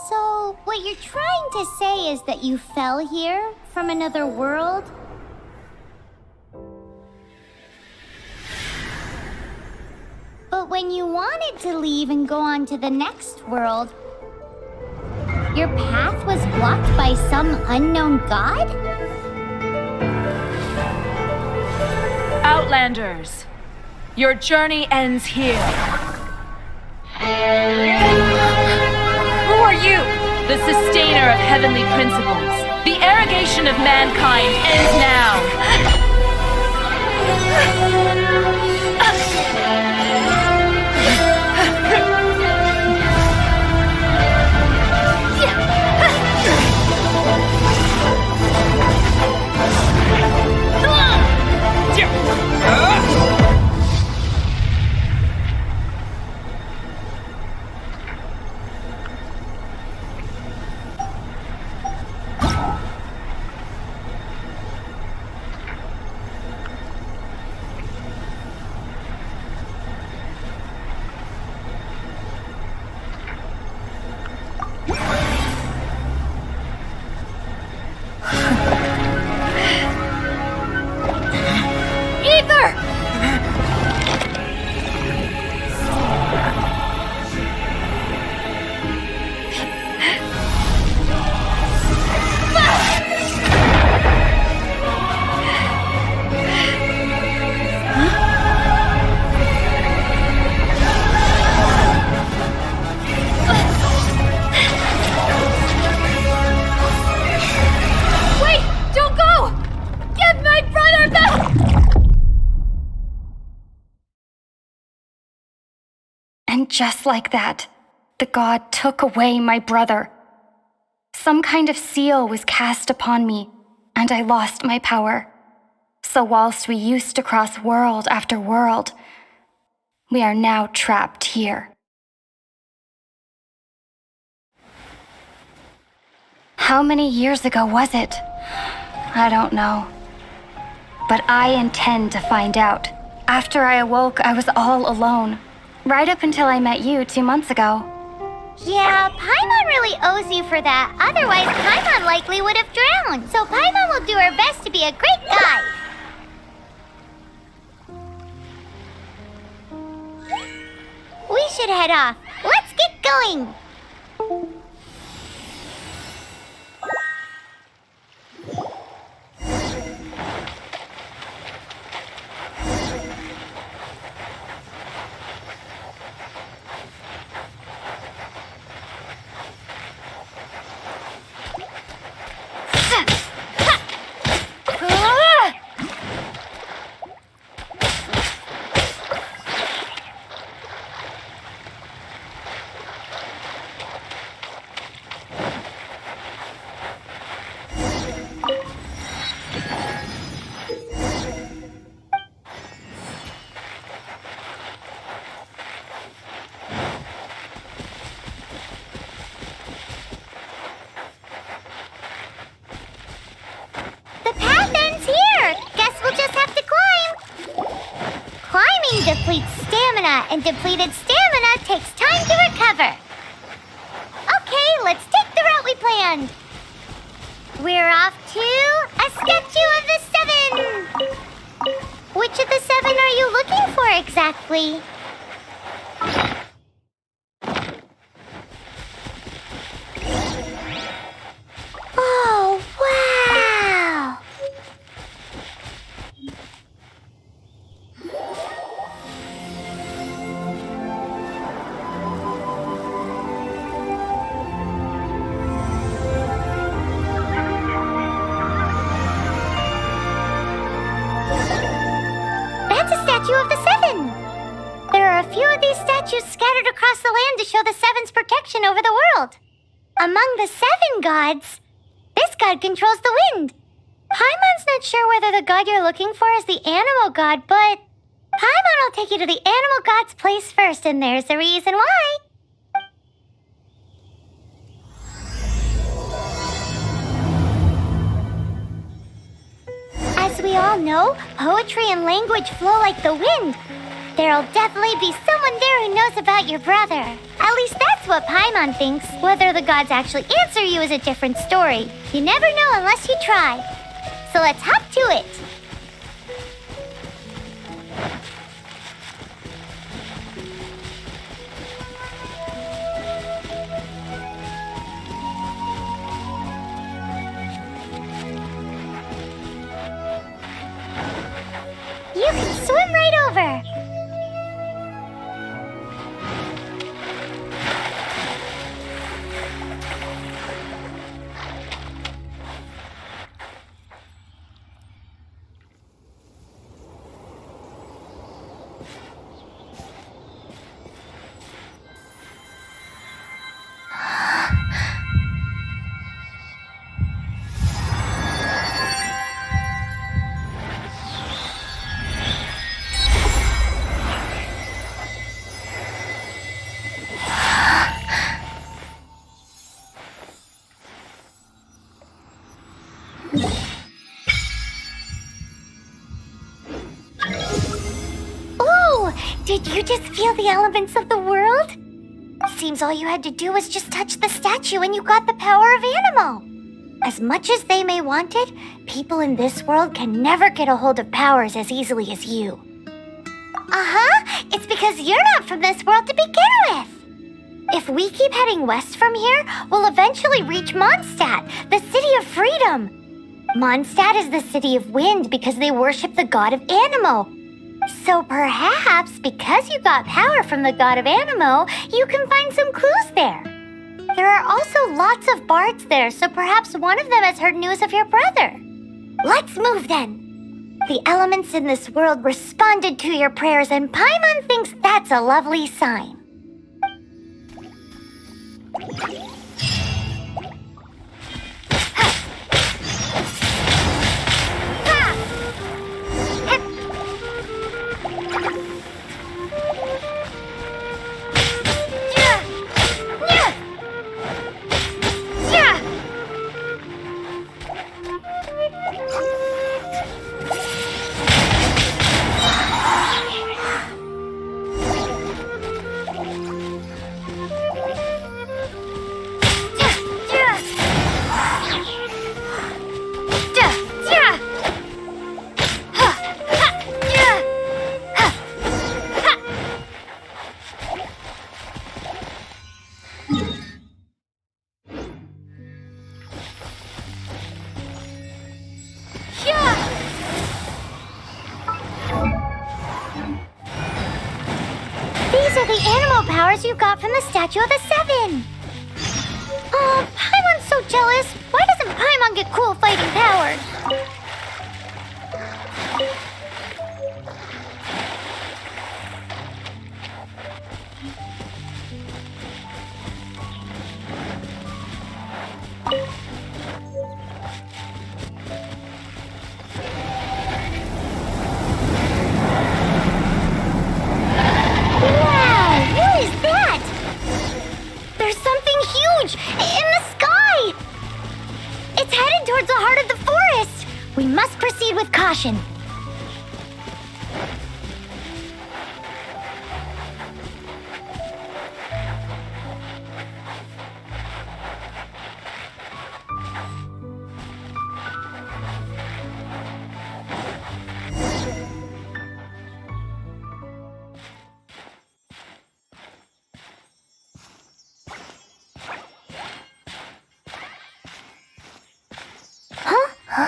So, what you're trying to say is that you fell here from another world? But when you wanted to leave and go on to the next world, your path was blocked by some unknown god? Outlanders, your journey ends here. Who are you? The sustainer of heavenly principles. The arrogation of mankind ends now. And just like that, the god took away my brother. Some kind of seal was cast upon me, and I lost my power. So whilst we used to cross world after world, we are now trapped here. How many years ago was it? I don't know. But I intend to find out. After I awoke, I was all alone. Right up until I met you 2 months ago. Yeah, Paimon really owes you for that. Otherwise, Paimon likely would have drowned. So Paimon will do her best to be a great guide. We should head off. Let's get going. Depletes stamina, and depleted stamina takes time to recover. Okay, let's take the route we planned. We're off to a statue of the seven. Which of the seven are you looking for exactly? Oh, wow! Of the seven. There are a few of these statues scattered across the land to show the seven's protection over the world. Among the seven gods, this god controls the wind. Paimon's not sure whether the god you're looking for is the animal god, but Paimon will take you to the animal god's place first, and there's the reason why. As we all know, poetry and language flow like the wind. There'll definitely be someone there who knows about your brother. At least that's what Paimon thinks. Whether the gods actually answer you is a different story. You never know unless you try. So let's hop to it. You can swim right over. Did you just feel the elements of the world? Seems all you had to do was just touch the statue and you got the power of animal. As much as they may want it, people in this world can never get a hold of powers as easily as you. Uh-huh, it's because you're not from this world to begin with. If we keep heading west from here, we'll eventually reach Mondstadt, the city of freedom. Mondstadt is the city of wind because they worship the god of Anemo. So perhaps, because you got power from the god of Anemo, you can find some clues there. There are also lots of bards there, so perhaps one of them has heard news of your brother. Let's move then. The elements in this world responded to your prayers, and Paimon thinks that's a lovely sign. These are the animal powers you got from the Statue of the Seven. Oh, Paimon's so jealous. Why doesn't Paimon get cool fighting powers? In the sky! It's headed towards the heart of the forest! We must proceed with caution.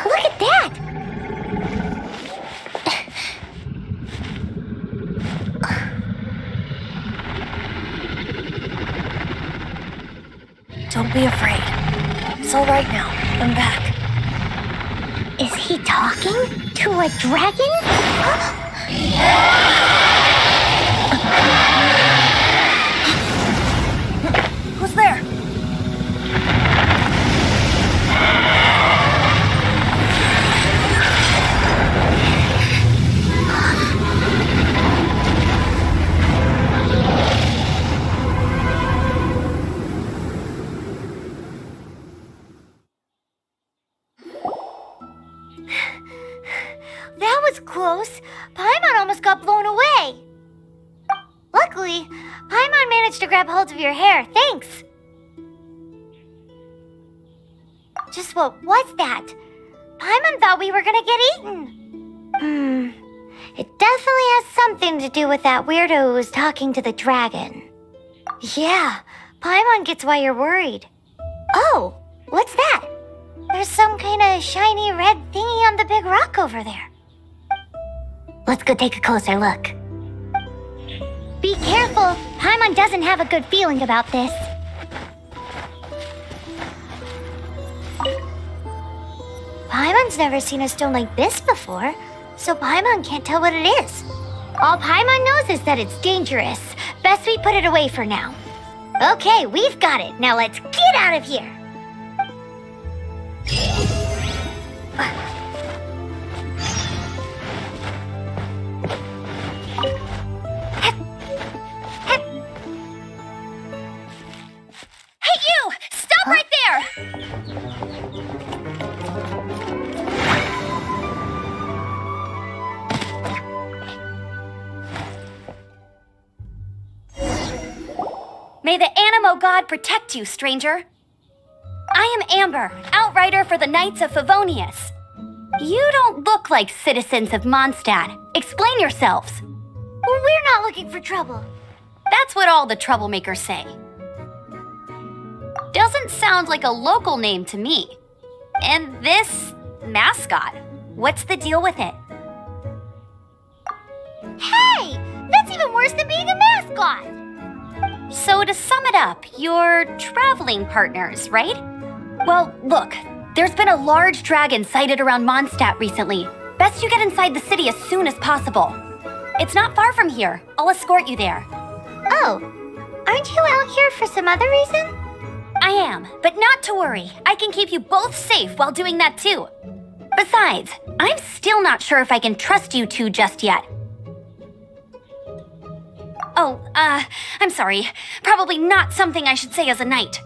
Look at that! Don't be afraid. It's all right now. I'm back. Is he talking to a dragon? Who's there? was close. Paimon almost got blown away. Luckily, Paimon managed to grab hold of your hair. Thanks. Just what was that? Paimon thought we were gonna get eaten. It definitely has something to do with that weirdo who was talking to the dragon. Yeah, Paimon gets why you're worried. Oh, what's that? There's some kind of shiny red thingy on the big rock over there. Let's go take a closer look. Be careful, Paimon doesn't have a good feeling about this. Paimon's never seen a stone like this before, so Paimon can't tell what it is. All Paimon knows is that it's dangerous. Best we put it away for now. Okay, we've got it. Now let's get out of here. Hey, you! Stop right there! May the Animo God protect you, stranger. I am Amber, outrider for the Knights of Favonius. You don't look like citizens of Mondstadt. Explain yourselves. We're not looking for trouble. That's what all the troublemakers say. Doesn't sound like a local name to me. And this mascot, what's the deal with it? Hey, that's even worse than being a mascot. So to sum it up, you're traveling partners, right? Well, look, there's been a large dragon sighted around Mondstadt recently. Best you get inside the city as soon as possible. It's not far from here. I'll escort you there. Oh, aren't you out here for some other reason? I am, but not to worry. I can keep you both safe while doing that too. Besides, I'm still not sure if I can trust you two just yet. Oh, I'm sorry. Probably not something I should say as a knight.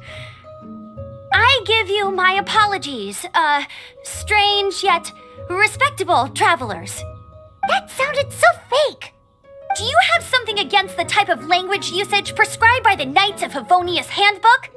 I give you my apologies, strange yet respectable travelers. That sounded so fake. Do you have something against the type of language usage prescribed by the Knights of Favonius Handbook?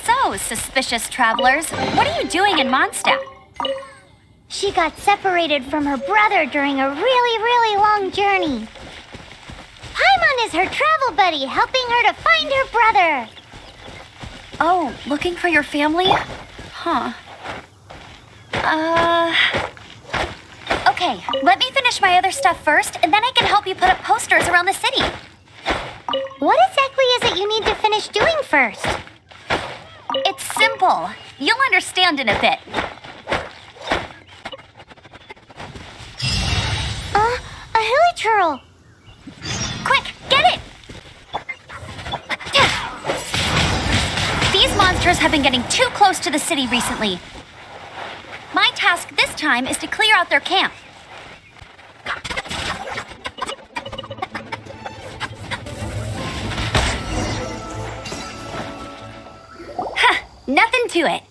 So, suspicious travelers, what are you doing in Mondstadt? She got separated from her brother during a really long journey. Paimon is her travel buddy, helping her to find her brother. Oh, looking for your family? Huh. Okay, let me finish my other stuff first, and then I can help you put up posters around the city. What exactly is it you need to finish doing first? It's simple. You'll understand in a bit. A hilichurl. Quick, get it! These monsters have been getting too close to the city recently. My task this time is to clear out their camp. Nothing to it.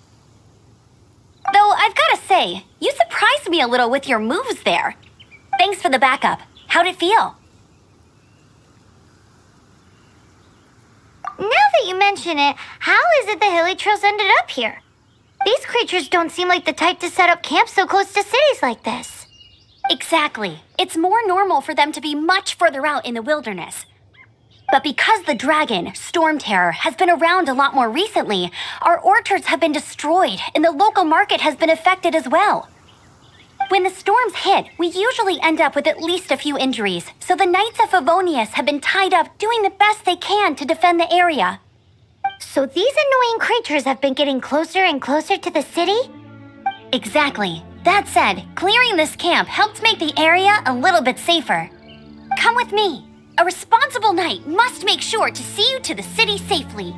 Though I've gotta say, you surprised me a little with your moves there. Thanks for the backup. How'd it feel? Now that you mention it, how is it the hilichurls ended up here? These creatures don't seem like the type to set up camp so close to cities like this. Exactly. It's more normal for them to be much further out in the wilderness. But because the dragon, Storm Terror, has been around a lot more recently, our orchards have been destroyed and the local market has been affected as well. When the storms hit, we usually end up with at least a few injuries, so the Knights of Favonius have been tied up doing the best they can to defend the area. So these annoying creatures have been getting closer and closer to the city? Exactly. That said, clearing this camp helped make the area a little bit safer. Come with me. A responsible knight must make sure to see you to the city safely.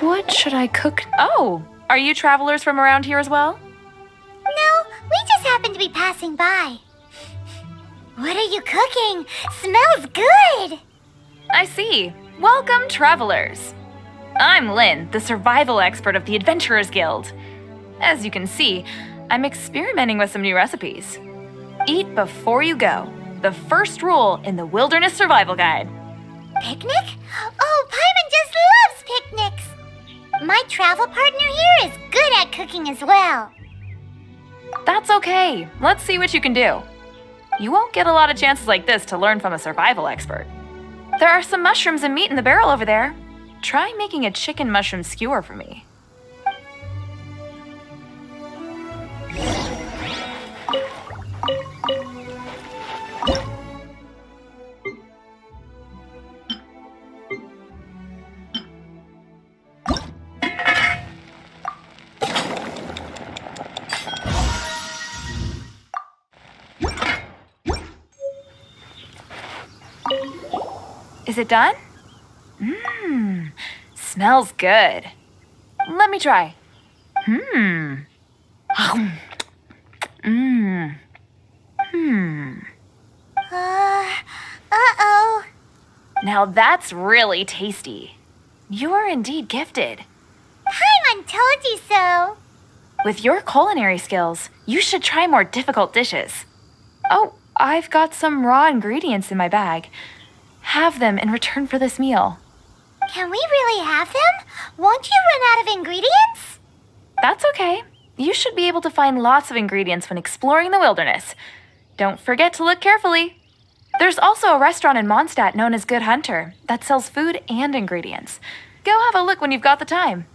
What should I cook? Oh, are you travelers from around here as well? No, we just happen to be passing by. What are you cooking? Smells good! I see. Welcome, travelers. I'm Lynn, the survival expert of the Adventurers Guild. As you can see, I'm experimenting with some new recipes. Eat before you go. The first rule in the Wilderness Survival Guide. Picnic? Oh, Paimon just loves picnics! My travel partner here is good at cooking as well. That's okay. Let's see what you can do. You won't get a lot of chances like this to learn from a survival expert. There are some mushrooms and meat in the barrel over there. Try making a chicken mushroom skewer for me. Is it done? Smells good. Let me try. Uh-oh. Now that's really tasty. You are indeed gifted. Paimon told you so. With your culinary skills, you should try more difficult dishes. Oh, I've got some raw ingredients in my bag. Have them in return for this meal. Can we really have them? Won't you run out of ingredients? That's okay. You should be able to find lots of ingredients when exploring the wilderness. Don't forget to look carefully. There's also a restaurant in Mondstadt known as Good Hunter that sells food and ingredients. Go have a look when you've got the time.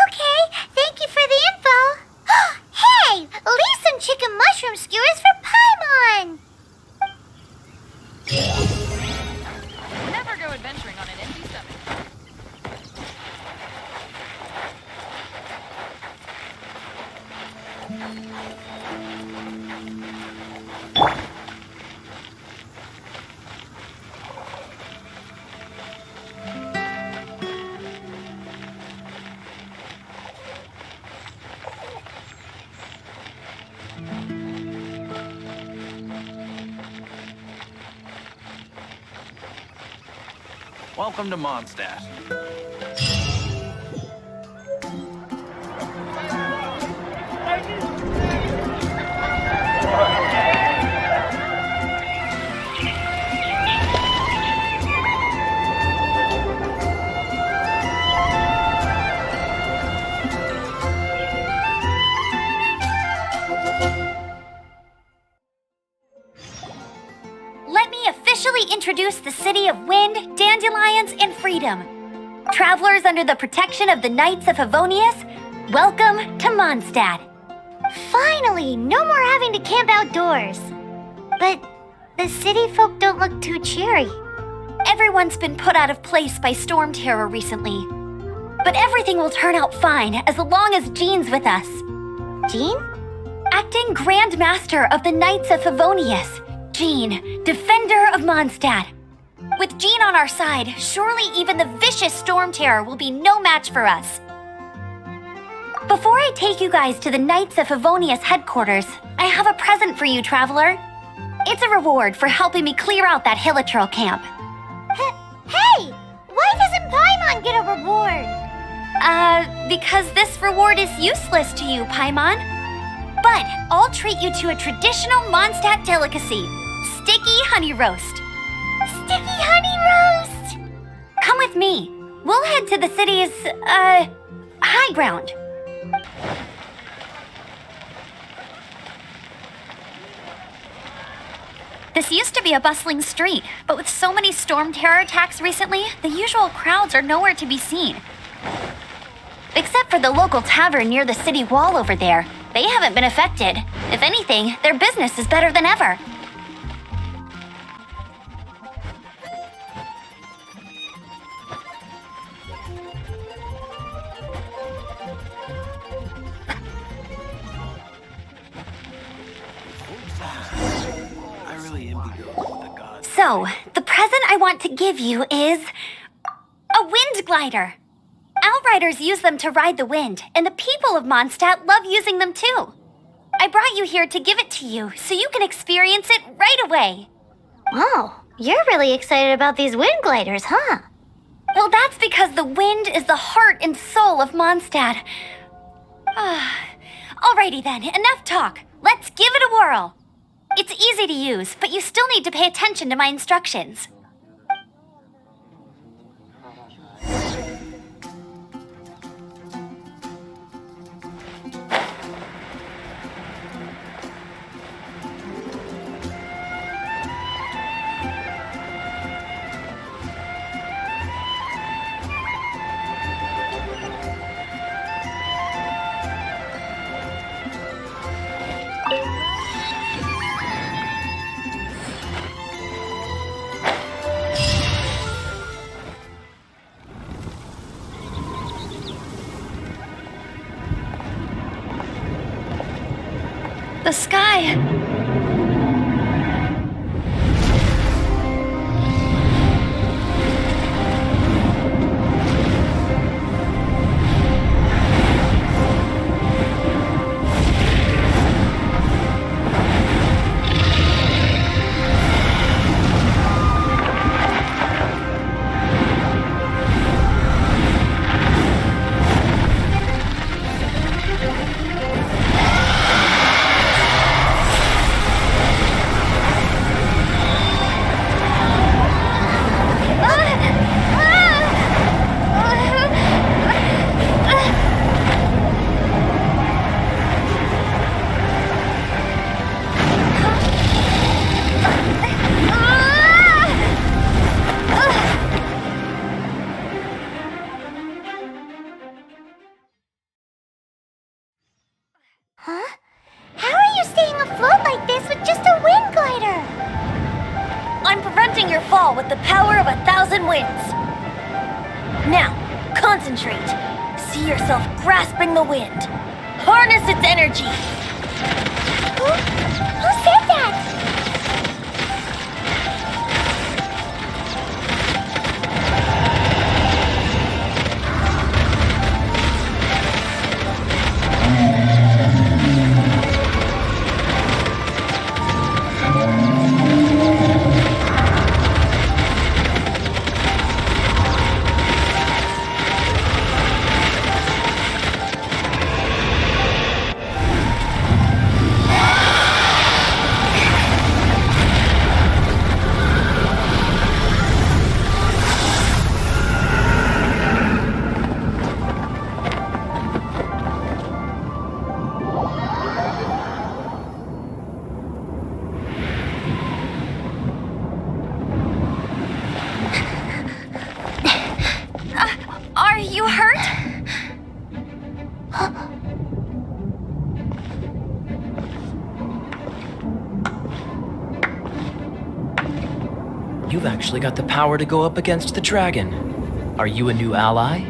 Okay, thank you for the info. Hey, leave some chicken mushroom skewers for Paimon. Never go adventuring on an empty stomach. Welcome to Mondstadt. Let me officially introduce the city of wind, dandelions, and freedom. Travelers under the protection of the Knights of Favonius, welcome to Mondstadt. Finally, no more having to camp outdoors. But the city folk don't look too cheery. Everyone's been put out of place by storm terror recently. But everything will turn out fine as long as Jean's with us. Jean? Acting Grand Master of the Knights of Favonius, Jean, Defender of Mondstadt. With Jean on our side, surely even the vicious storm terror will be no match for us. Before I take you guys to the Knights of Favonius headquarters, I have a present for you, traveler. It's a reward for helping me clear out that Hilitril camp. Hey! Why doesn't Paimon get a reward? Because this reward is useless to you, Paimon. But I'll treat you to a traditional Mondstadt delicacy, sticky honey roast. Sticky honey roast! Come with me. We'll head to the city's, high ground. This used to be a bustling street, but with so many storm terror attacks recently, the usual crowds are nowhere to be seen. Except for the local tavern near the city wall over there. They haven't been affected. If anything, their business is better than ever. I really envy those with the gods. So, the present I want to give you is a wind glider. Outriders use them to ride the wind, and the people of Mondstadt love using them too. I brought you here to give it to you so you can experience it right away. Oh, you're really excited about these wind gliders, huh? Well, that's because the wind is the heart and soul of Mondstadt. Alrighty then, enough talk. Let's give it a whirl. It's easy to use, but you still need to pay attention to my instructions. The sky. Huh? How are you staying afloat like this with just a wind glider? I'm preventing your fall with the power of 1,000 winds. Now, concentrate. See yourself grasping the wind. Harness its energy. Who said that? Are you hurt? You've actually got the power to go up against the dragon. Are you a new ally?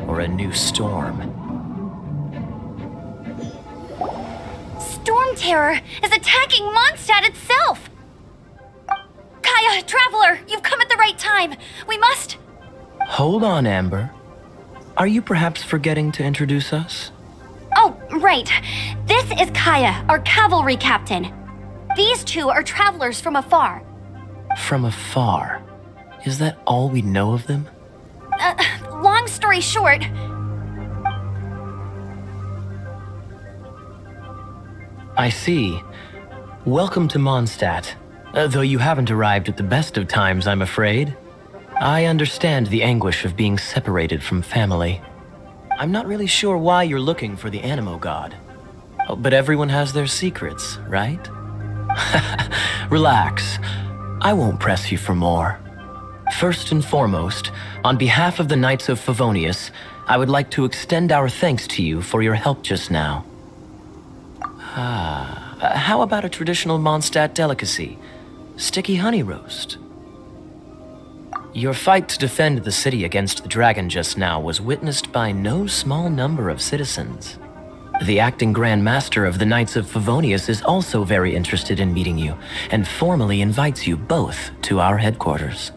Or a new storm? Storm Terror is attacking Mondstadt itself! Kaya, Traveler, you've come at the right time. We must... Hold on, Amber. Are you perhaps forgetting to introduce us? Oh, right. This is Kaya, our cavalry captain. These two are travelers from afar. From afar. Is that all we know of them? Long story short... I see. Welcome to Mondstadt. Though you haven't arrived at the best of times, I'm afraid. I understand the anguish of being separated from family. I'm not really sure why you're looking for the Animo God. Oh, but everyone has their secrets, right? Relax. I won't press you for more. First and foremost, on behalf of the Knights of Favonius, I would like to extend our thanks to you for your help just now. How about a traditional Mondstadt delicacy? Sticky honey roast. Your fight to defend the city against the dragon just now was witnessed by no small number of citizens. The acting Grand Master of the Knights of Favonius is also very interested in meeting you, and formally invites you both to our headquarters.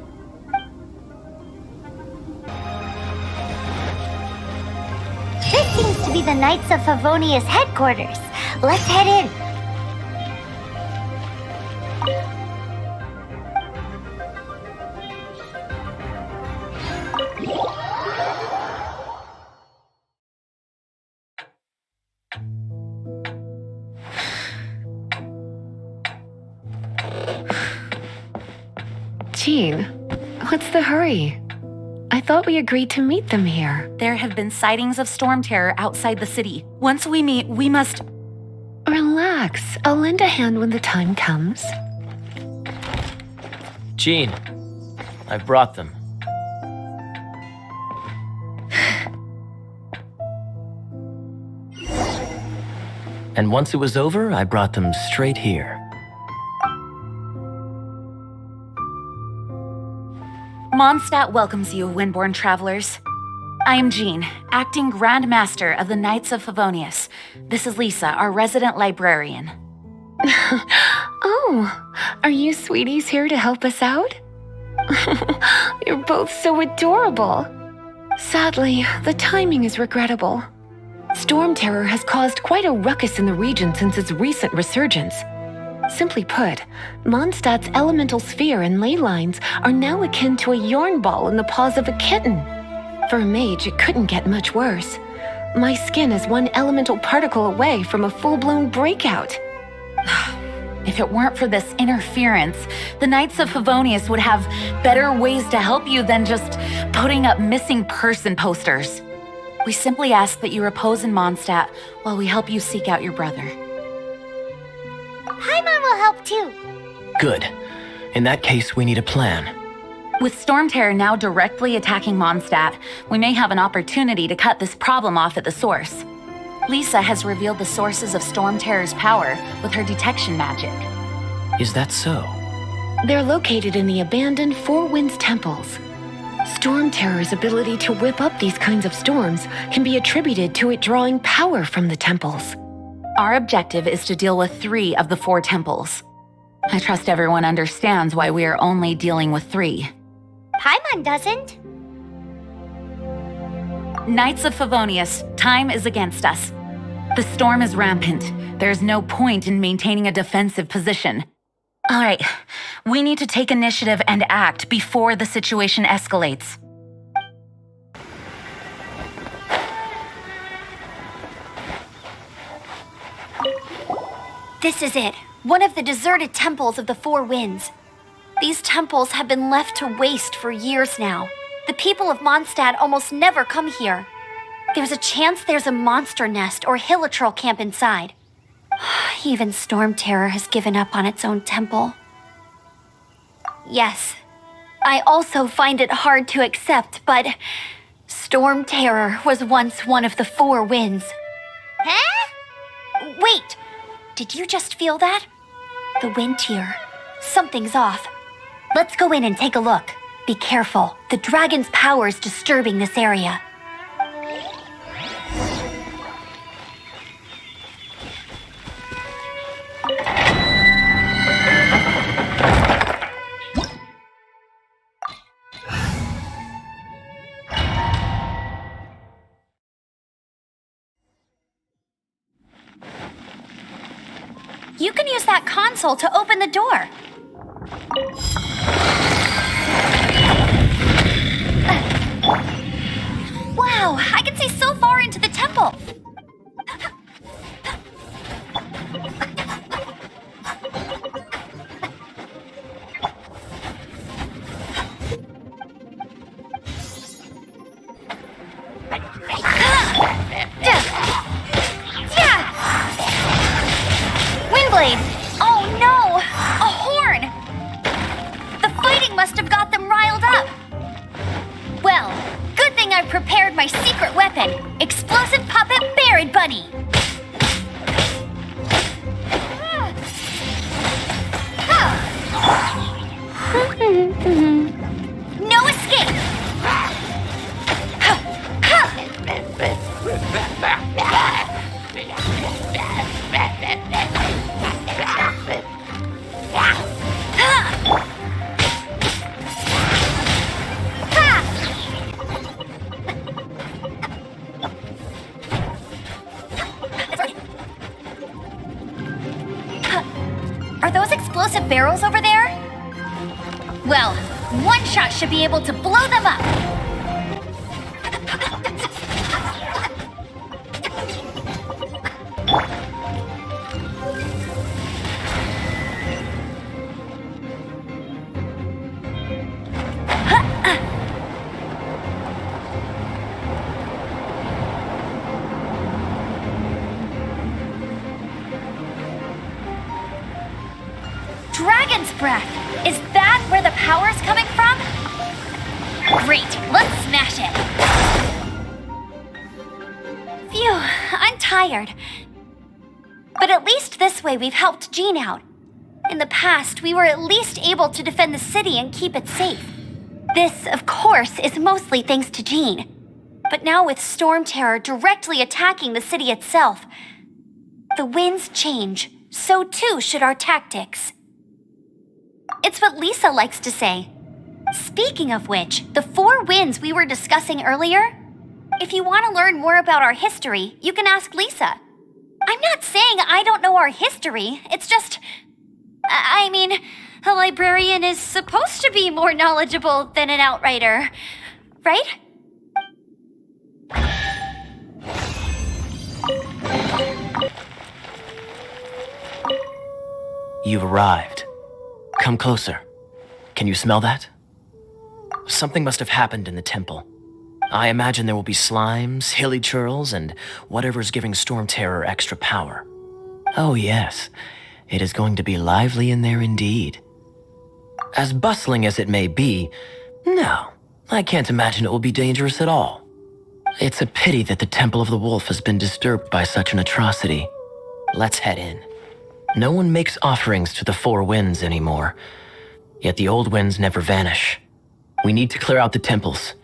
to be the Knights of Favonia's headquarters. Let's head in. Jean, what's the hurry? I thought we agreed to meet them here. There have been sightings of storm terror outside the city. Once we meet, we must... Relax. I'll lend a hand when the time comes. Jean, I brought them. And once it was over, I brought them straight here. Mondstadt welcomes you, Windborn travelers. I am Jean, acting Grand Master of the Knights of Favonius. This is Lisa, our resident librarian. Oh, are you sweeties here to help us out? You're both so adorable. Sadly, the timing is regrettable. Storm terror has caused quite a ruckus in the region since its recent resurgence. Simply put, Mondstadt's elemental sphere and ley lines are now akin to a yarn ball in the paws of a kitten. For a mage, it couldn't get much worse. My skin is one elemental particle away from a full-blown breakout. If it weren't for this interference, the Knights of Favonius would have better ways to help you than just putting up missing person posters. We simply ask that you repose in Mondstadt while we help you seek out your brother. Paimon will help too. Good. In that case, we need a plan. With Storm Terror now directly attacking Mondstadt, we may have an opportunity to cut this problem off at the source. Lisa has revealed the sources of Storm Terror's power with her detection magic. Is that so? They're located in the abandoned Four Winds temples. Storm Terror's ability to whip up these kinds of storms can be attributed to it drawing power from the temples. Our objective is to deal with 3 of the 4 temples. I trust everyone understands why we are only dealing with 3. Paimon doesn't. Knights of Favonius, time is against us. The storm is rampant. There's no point in maintaining a defensive position. All right, we need to take initiative and act before the situation escalates. This is it. One of the deserted temples of the Four Winds. These temples have been left to waste for years now. The people of Mondstadt almost never come here. There's a chance there's a monster nest or hilitrol camp inside. Even Storm Terror has given up on its own temple. Yes, I also find it hard to accept, but Storm Terror was once one of the Four Winds. Huh? Wait, did you just feel that? The wind here. Something's off. Let's go in and take a look. Be careful. The dragon's power is disturbing this area. You can use that console to open the door. Wow, I can see so far into the temple. Windblade! Oh no! A horn! The fighting must have got them riled up. Well, good thing I prepared my secret weapon, explosive puppet Buried Bunny. No escape! barrels over there? Well, one shot should be able to blow them up. Dragon's breath! Is that where the power's coming from? Great, let's smash it! Phew, I'm tired. But at least this way we've helped Jean out. In the past, we were at least able to defend the city and keep it safe. This, of course, is mostly thanks to Jean. But now with Storm Terror directly attacking the city itself, the winds change, so too should our tactics. It's what Lisa likes to say. Speaking of which, the 4 winds we were discussing earlier, if you want to learn more about our history, you can ask Lisa. I'm not saying I don't know our history, it's just... I mean, a librarian is supposed to be more knowledgeable than an outrider, right? You've arrived. Come closer. Can you smell that? Something must have happened in the temple. I imagine there will be slimes, hilly churls, and whatever's giving Storm Terror extra power. Oh yes, it is going to be lively in there indeed. As bustling as it may be, no, I can't imagine it will be dangerous at all. It's a pity that the Temple of the Wolf has been disturbed by such an atrocity. Let's head in. No one makes offerings to the 4 winds anymore, yet the old winds never vanish. We need to clear out the temples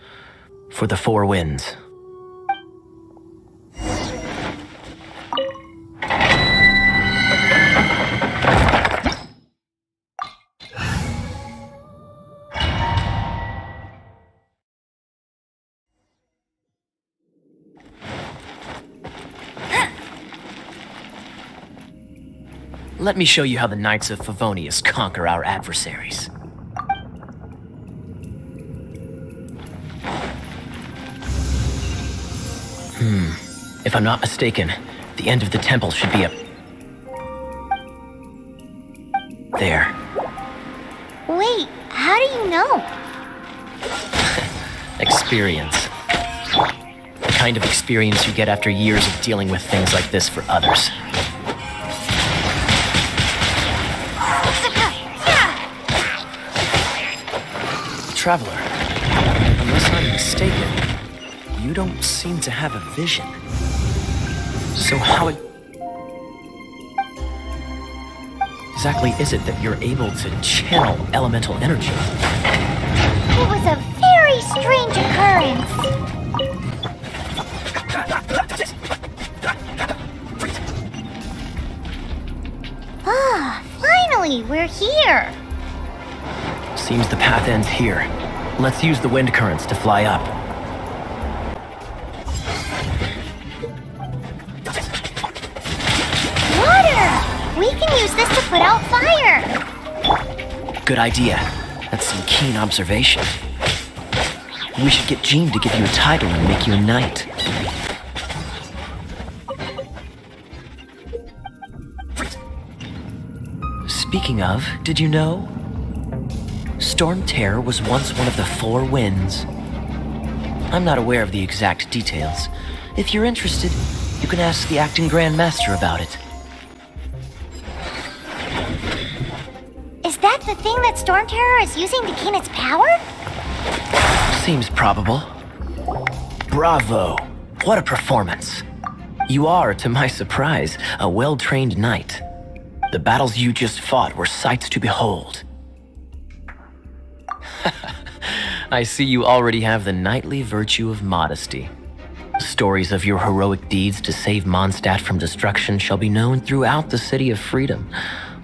for the 4 winds. Let me show you how the Knights of Favonius conquer our adversaries. If I'm not mistaken, the end of the temple should be up there. Wait, how do you know? Experience. The kind of experience you get after years of dealing with things like this for others. Traveler, unless I'm mistaken, you don't seem to have a vision. So how exactly is it that you're able to channel elemental energy? It was a very strange occurrence. Ah, finally, we're here. Seems the path ends here. Let's use the wind currents to fly up. Water! We can use this to put out fire. Good idea. That's some keen observation. We should get Jean to give you a title and make you a knight. Speaking of, did you know? Storm Terror was once one of the 4 winds. I'm not aware of the exact details. If you're interested, you can ask the acting Grand Master about it. Is that the thing that Storm Terror is using to gain its power? Seems probable. Bravo! What a performance! You are, to my surprise, a well-trained knight. The battles you just fought were sights to behold. I see you already have the knightly virtue of modesty. Stories of your heroic deeds to save Mondstadt from destruction shall be known throughout the City of Freedom,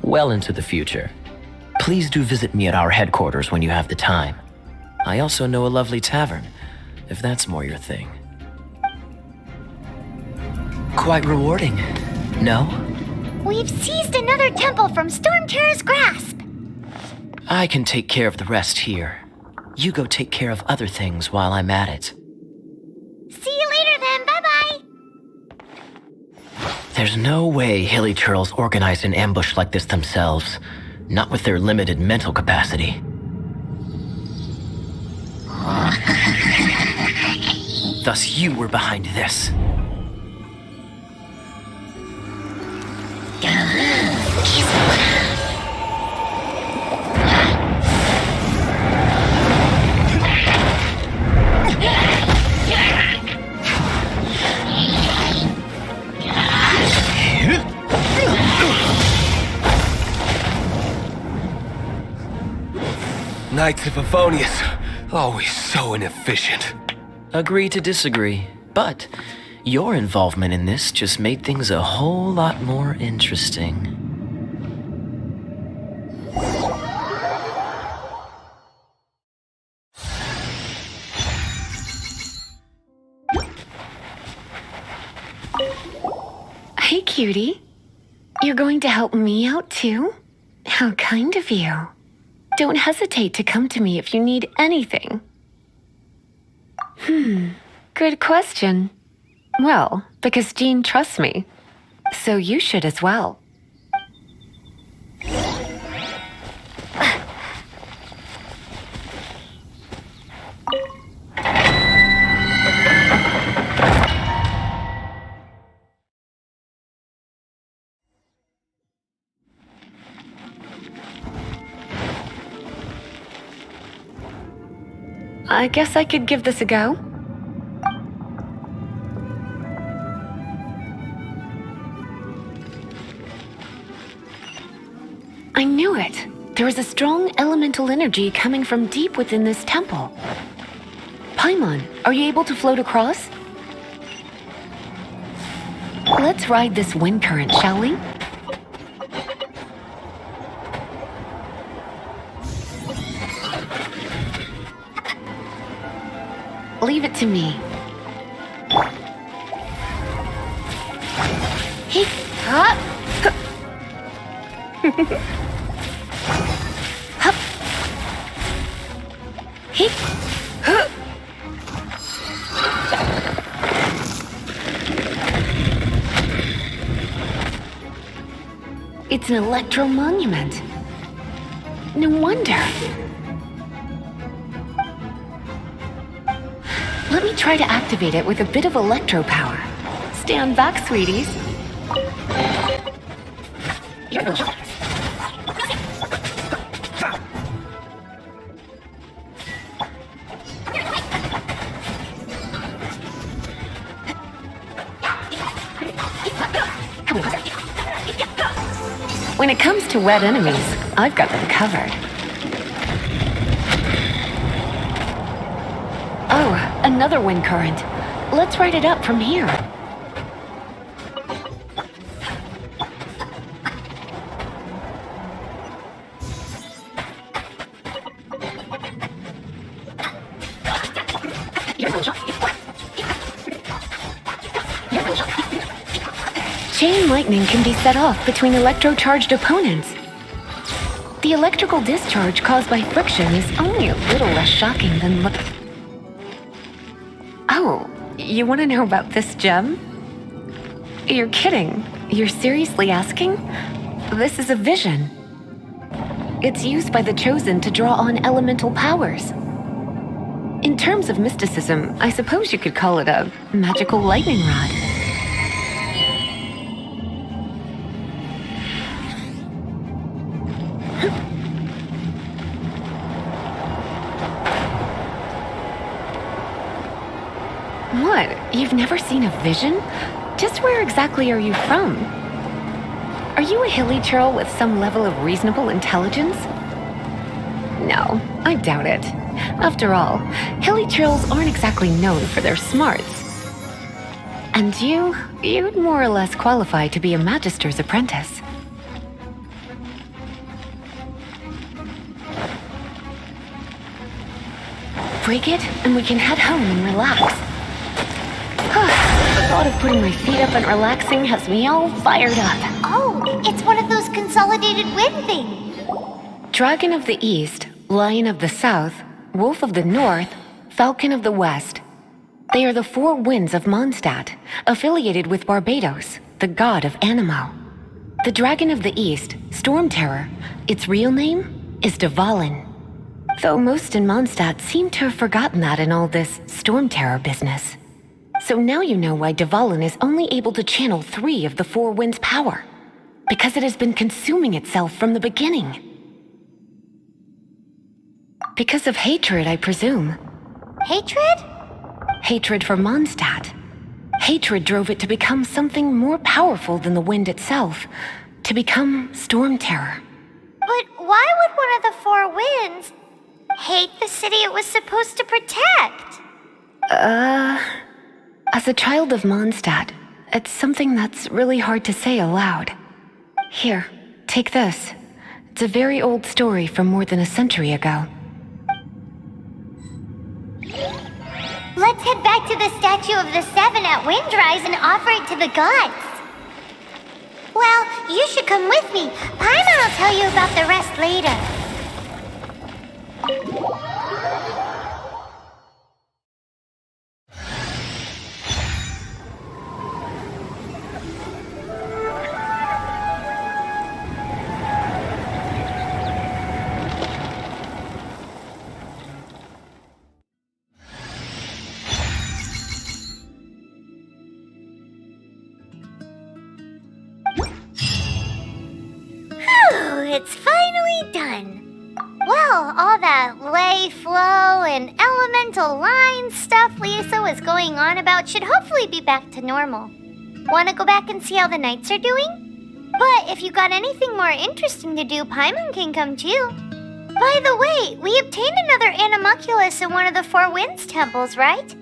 well into the future. Please do visit me at our headquarters when you have the time. I also know a lovely tavern, if that's more your thing. Quite rewarding, no? We've seized another temple from Storm Terror's grasp. I can take care of the rest here. You go take care of other things while I'm at it. See you later then. Bye-bye. There's no way hilly turtles organized an ambush like this themselves. Not with their limited mental capacity. Thus you were behind this. Knights of Favonius, always so inefficient. Agree to disagree, but your involvement in this just made things a whole lot more interesting. Hey, cutie. You're going to help me out too? How kind of you. Don't hesitate to come to me if you need anything. Good question. Well, because Jean trusts me. So you should as well. I guess I could give this a go. I knew it. There is a strong elemental energy coming from deep within this temple. Paimon, are you able to float across? Let's ride this wind current, shall we? Leave it to me. Hup. Hup. Hip. Hup. It's an electro monument. No wonder. Let me try to activate it with a bit of electro power. Stand back, sweeties. When it comes to wet enemies, I've got them covered. Oh, another wind current. Let's ride it up from here. Chain lightning can be set off between electro-charged opponents. The electrical discharge caused by friction is only a little less shocking than Oh, you want to know about this gem? You're kidding. You're seriously asking? This is a vision. It's used by the Chosen to draw on elemental powers. In terms of mysticism, I suppose you could call it a magical lightning rod. What? You've never seen a vision? Just where exactly are you from? Are you a hilly churl with some level of reasonable intelligence? No, I doubt it. After all, hilly churls aren't exactly known for their smarts. And you'd more or less qualify to be a magister's apprentice. Break it, and we can head home and relax. The thought of putting my feet up and relaxing has me all fired up. Oh, it's one of those consolidated wind things. Dragon of the East, Lion of the South, Wolf of the North, Falcon of the West. They are the four winds of Mondstadt, affiliated with Barbados, the god of Anemo. The Dragon of the East, Storm Terror, its real name is Dvalin. Though most in Mondstadt seem to have forgotten that in all this Storm Terror business. So now you know why Dvalin is only able to channel 3 of the four winds' power. Because it has been consuming itself from the beginning. Because of hatred, I presume. Hatred? Hatred for Mondstadt. Hatred drove it to become something more powerful than the wind itself. To become Storm Terror. But why would one of the four winds hate the city it was supposed to protect? As a child of Mondstadt, it's something that's really hard to say aloud. Here, take this. It's a very old story from more than a century ago. Let's head back to the statue of the Seven at Windrise and offer it to the gods. Well, you should come with me. Paimon will tell you about the rest later. It's finally done. Well, all that lay, flow, and elemental line stuff Lisa was going on about should hopefully be back to normal. Want to go back and see how the knights are doing? But if you got anything more interesting to do, Paimon can come too. By the way, we obtained another animalculus in one of the Four Winds temples, right?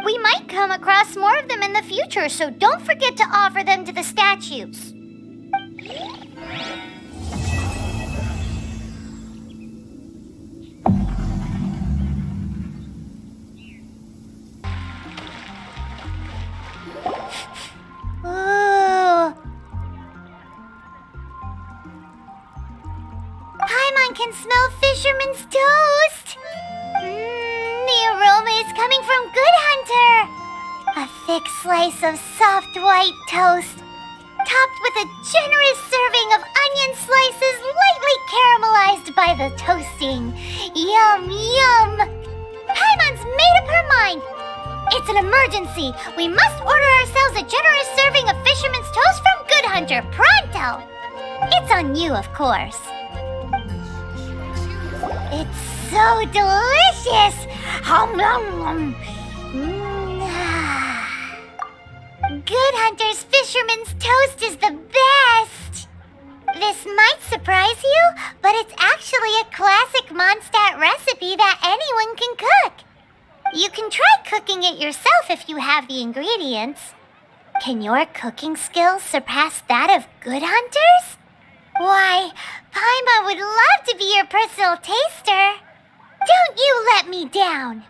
We might come across more of them in the future, so don't forget to offer them to the statues. Ooh. Paimon can smell fisherman's toast. The aroma is coming from Good Hunter. A thick slice of soft white toast, topped with a generous serving of onion slices lightly caramelized by the toasting. Yum, yum. Paimon's made up her mind. It's an emergency. We must order ourselves a generous serving of fisherman's toast from Good Hunter, pronto! It's on you, of course. It's so delicious! Hum, nom, nom. Good Hunter's fisherman's toast is the best! This might surprise you, but it's actually a classic Mondstadt recipe that anyone can cook. You can try cooking it yourself if you have the ingredients. Can your cooking skills surpass that of Good Hunter's? Why, Paimon would love to be your personal taster. Don't you let me down.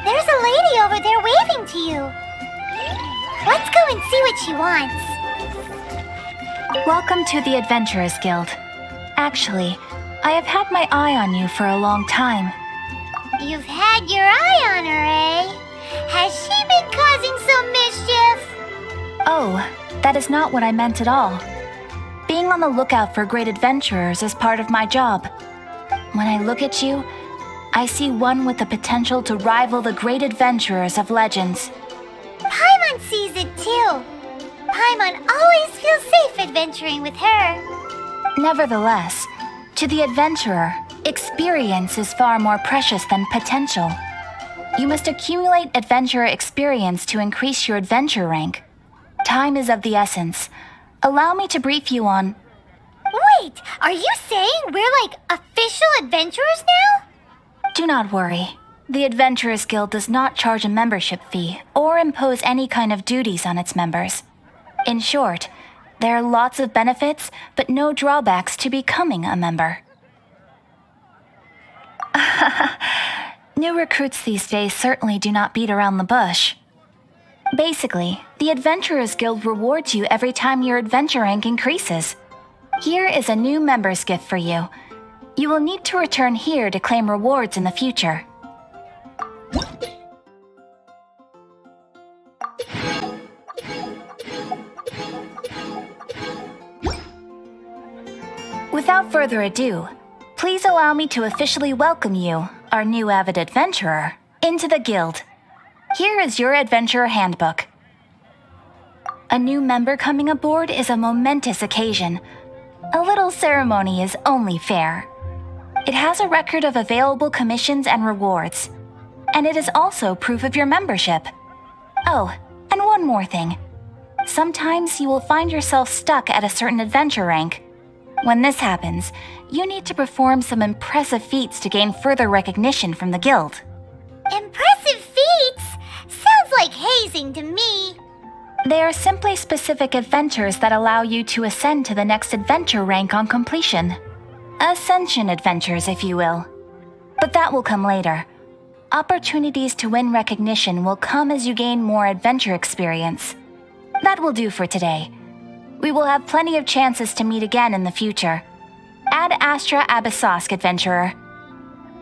There's a lady over there waving to you. Let's go and see what she wants. Welcome to the Adventurers Guild. Actually, I have had my eye on you for a long time. You've had your eye on her, eh? Has she been causing some mischief? Oh, that is not what I meant at all. Being on the lookout for great adventurers is part of my job. When I look at you, I see one with the potential to rival the great adventurers of legends. Paimon sees it too. Paimon always feels safe adventuring with her. Nevertheless, to the adventurer, experience is far more precious than potential. You must accumulate adventurer experience to increase your adventure rank. Time is of the essence. Allow me to brief you on... Wait, are you saying we're like official adventurers now? Do not worry. The Adventurers Guild does not charge a membership fee or impose any kind of duties on its members. In short, there are lots of benefits, but no drawbacks to becoming a member. New recruits these days certainly do not beat around the bush. Basically, the Adventurers Guild rewards you every time your adventure rank increases. Here is a new member's gift for you. You will need to return here to claim rewards in the future. Without further ado, please allow me to officially welcome you, our new avid adventurer, into the guild. Here is your adventurer handbook. A new member coming aboard is a momentous occasion. A little ceremony is only fair. It has a record of available commissions and rewards, and it is also proof of your membership. Oh, and one more thing. Sometimes you will find yourself stuck at a certain adventure rank. When this happens, you need to perform some impressive feats to gain further recognition from the guild. Impressive feats? Sounds like hazing to me. They are simply specific adventures that allow you to ascend to the next adventure rank on completion. Ascension adventures, if you will. But that will come later. Opportunities to win recognition will come as you gain more adventure experience. That will do for today. We will have plenty of chances to meet again in the future. Ad Astra Abyssosk, adventurer.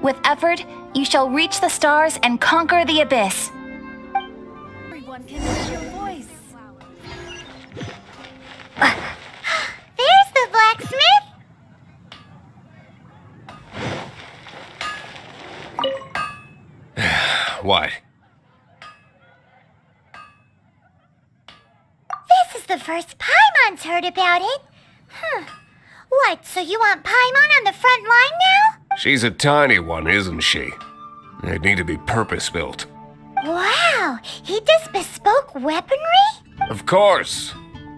With effort, you shall reach the stars and conquer the abyss. Everyone can hear your voice. There's the blacksmith. What? This is the first Paimon's heard about it. What, so you want Paimon on the front line now? She's a tiny one, isn't she? They'd need to be purpose-built. Wow, he does bespoke weaponry? Of course.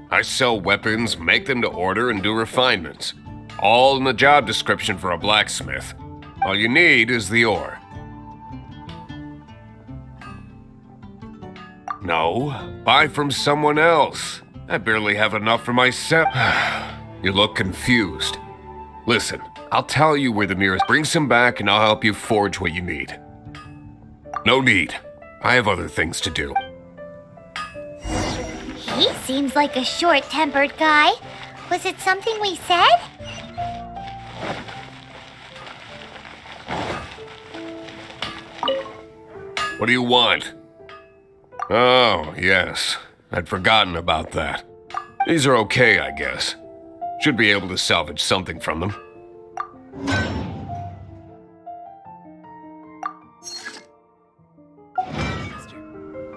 I sell weapons, make them to order, and do refinements. All in the job description for a blacksmith. All you need is the ore. No, buy from someone else. I barely have enough for myself. You look confused. Listen, I'll tell you where the nearest. Bring some back and I'll help you forge what you need. No need. I have other things to do. He seems like a short-tempered guy. Was it something we said? What do you want? Oh, yes. I'd forgotten about that. These are okay, I guess. Should be able to salvage something from them.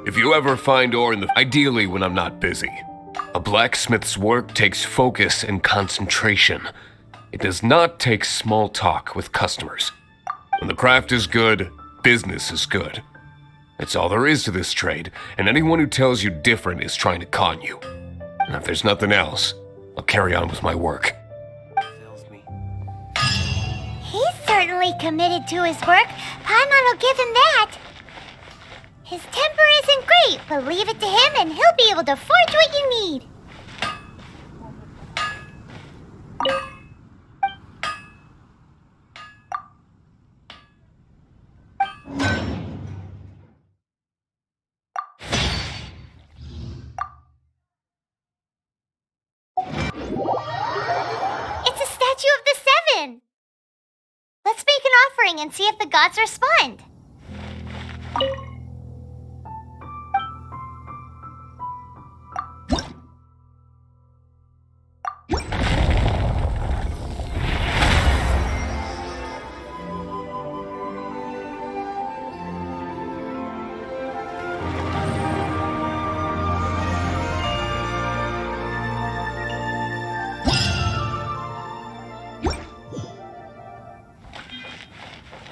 If you ever find ore in the... Ideally when I'm not busy. A blacksmith's work takes focus and concentration. It does not take small talk with customers. When the craft is good, business is good. That's all there is to this trade, and anyone who tells you different is trying to con you. And if there's nothing else, I'll carry on with my work. He's certainly committed to his work. Paimon will give him that. His temper isn't great, but leave it to him and he'll be able to forge what you need. It's a statue of the Seven. Let's make an offering and see if the gods respond.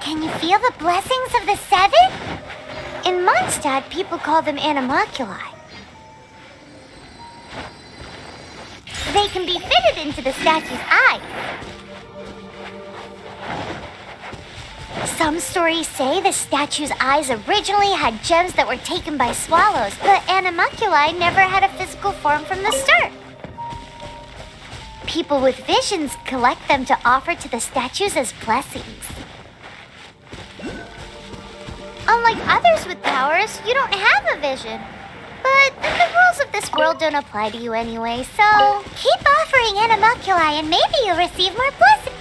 Can you feel the blessings of the Seven? In Mondstadt, people call them animalculi. They can be fitted into the statue's eyes. Some stories say the statue's eyes originally had gems that were taken by swallows, but animalculi never had a physical form from the start. People with visions collect them to offer to the statues as blessings. Unlike others with powers, you don't have a vision. But the rules of this world don't apply to you anyway, so keep offering animalculi and maybe you'll receive more blessings.